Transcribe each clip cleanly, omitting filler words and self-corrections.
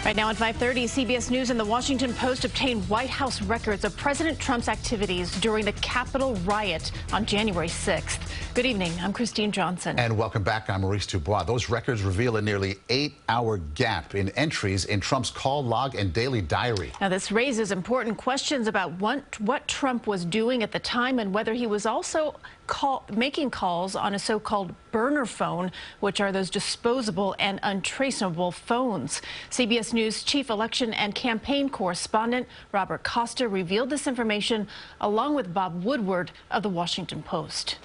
Right now at 5:30, CBS News and the Washington Post obtained White House records of President Trump's activities during the Capitol riot on January 6th. Good evening. I'm Christine Johnson. And welcome back. I'm Maurice Dubois. Those records reveal a nearly 8-hour gap in entries in Trump's call log and daily diary. Now, this raises important questions about what Trump was doing at the time and whether he was also making calls on a so-called burner phone, which are those disposable and untraceable phones. CBS News chief election and campaign correspondent Robert Costa revealed this information along with Bob Woodward of the Washington Post.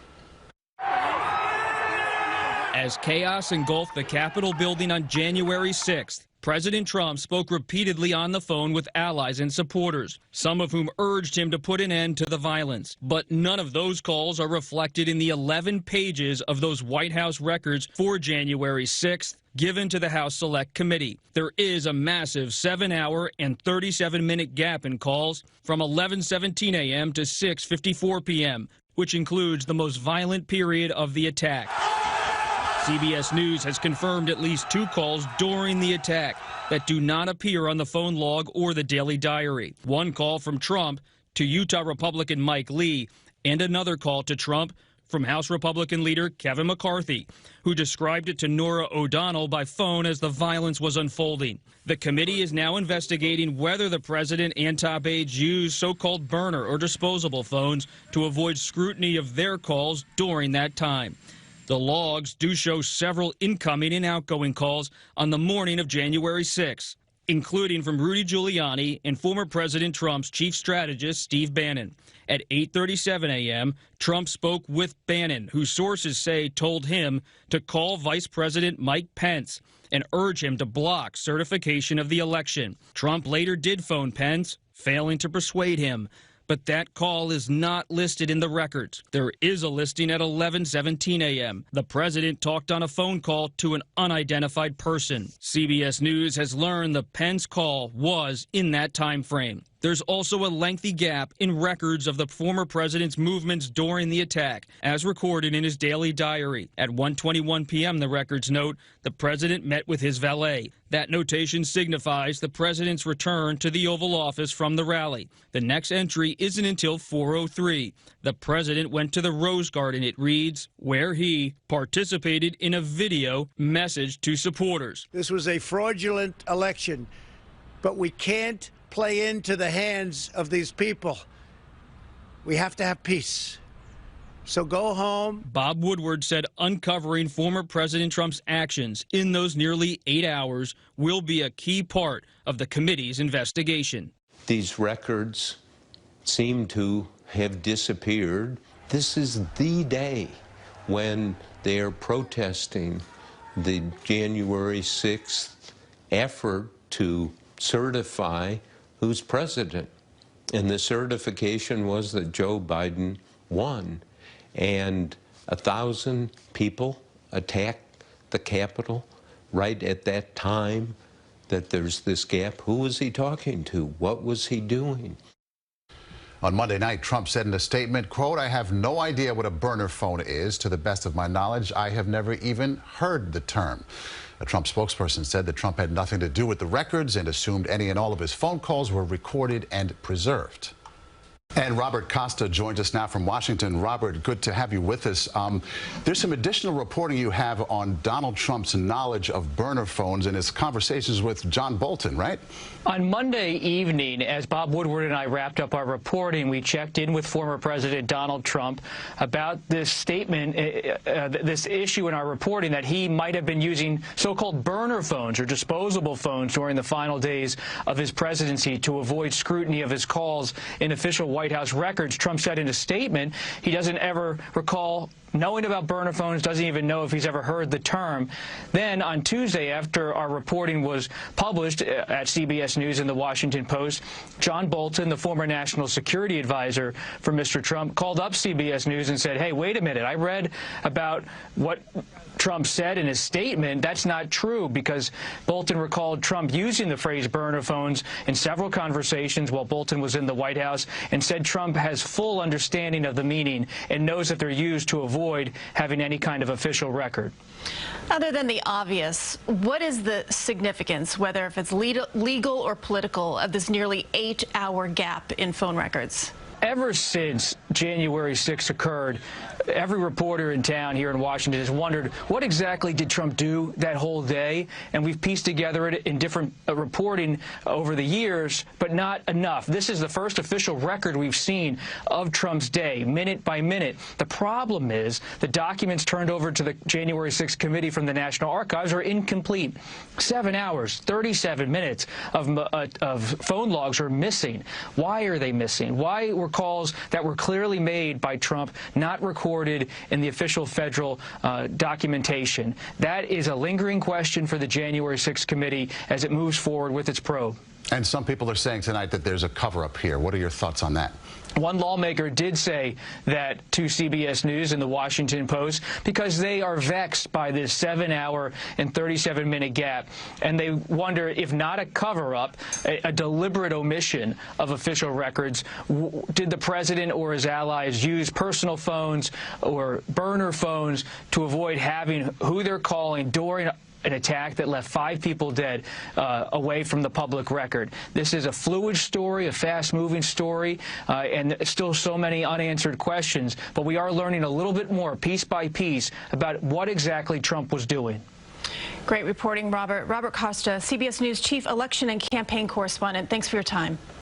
As chaos engulfed the Capitol building on January 6th, President Trump spoke repeatedly on the phone with allies and supporters, some of whom urged him to put an end to the violence. But none of those calls are reflected in the 11 pages of those White House records for January 6th given to the House Select Committee. There is a massive 7-hour and 37-minute gap in calls from 11:17 a.m. to 6:54 p.m., which includes the most violent period of the attack. CBS News has confirmed at least 2 calls during the attack that do not appear on the phone log or the daily diary. One call from Trump to Utah Republican Mike Lee, and another call to Trump from House Republican leader Kevin McCarthy, who described it to Norah O'Donnell by phone as the violence was unfolding. The committee is now investigating whether the president and top aides used so-called burner or disposable phones to avoid scrutiny of their calls during that time. The logs do show several incoming and outgoing calls on the morning of January 6, including from Rudy Giuliani and former President Trump's chief strategist, Steve Bannon. At 8:37 a.m., Trump spoke with Bannon, who sources say told him to call Vice President Mike Pence and urge him to block certification of the election. Trump later did phone Pence, failing to persuade him. But that call is not listed in the records. There is a listing at 11:17 a.m. The president talked on a phone call to an unidentified person. CBS News has learned the Pence call was in that time frame. There's also a lengthy gap in records of the former president's movements during the attack, as recorded in his daily diary. At 1:21 p.m., the records note the president met with his valet. That notation signifies the president's return to the Oval Office from the rally. The next entry isn't until 4:03. The president went to the Rose Garden, it reads, where he participated in a video message to supporters. This was a fraudulent election, but we can't play into the hands of these people. We have to have peace. So go home. Bob Woodward said uncovering former President Trump's actions in those nearly 8 hours will be a key part of the committee's investigation. These records seem to have disappeared. This is the day when they are protesting the January 6th effort to certify who's president. And the certification was that Joe Biden won. And 1,000 people attacked the Capitol right at that time that there's this gap. Who was he talking to? What was he doing? On Monday night, Trump said in a statement, quote, "I have no idea what a burner phone is. To the best of my knowledge, I have never even heard the term." A Trump spokesperson said that Trump had nothing to do with the records and assumed any and all of his phone calls were recorded and preserved. And Robert Costa joins us now from Washington. Robert, good to have you with us. There's some additional reporting you have on Donald Trump's knowledge of burner phones and his conversations with John Bolton, right? On Monday evening, as Bob Woodward and I wrapped up our reporting, we checked in with former President Donald Trump about this statement, this issue in our reporting that he might have been using so-called burner phones or disposable phones during the final days of his presidency to avoid scrutiny of his calls in official White House records. Trump said in a statement he doesn't ever recall knowing about burner phones, doesn't even know if he's ever heard the term. Then on Tuesday, after our reporting was published at CBS News and the Washington Post, John Bolton, the former national security advisor for Mr. Trump, called up CBS News and said, hey, wait a minute, I read about what Trump said in his statement, that's not true, because Bolton recalled Trump using the phrase burner phones in several conversations while Bolton was in the White House, and said Trump has full understanding of the meaning and knows that they're used to avoid having any kind of official record. Other than the obvious, what is the significance, whether if it's legal or political, of this nearly 8-hour gap in phone records? Ever since January 6th occurred, every reporter in town here in Washington has wondered, what exactly did Trump do that whole day? And we've pieced together it in different reporting over the years, but not enough. This is the first official record we've seen of Trump's day, minute by minute. The problem is the documents turned over to the January 6th committee from the National Archives are incomplete. 7 hours, 37 minutes of phone logs are missing. Why are they missing? Why were calls that were clearly made by Trump not recorded in the official federal documentation? That is a lingering question for the January 6th committee as it moves forward with its probe. And some people are saying tonight that there's a cover-up here. What are your thoughts on that? One lawmaker did say that to CBS News and the Washington Post because they are vexed by this 7-hour and 37-minute gap, and they wonder if not a cover-up, a deliberate omission of official records. Did the president or his allies use personal phones or burner phones to avoid having who they're calling during an attack that left 5 people dead away from the public record? This is a fluid story, a fast-moving story, and still so many unanswered questions. But we are learning a little bit more, piece by piece, about what exactly Trump was doing. Great reporting, Robert. Robert Costa, CBS News Chief Election and Campaign Correspondent. Thanks for your time.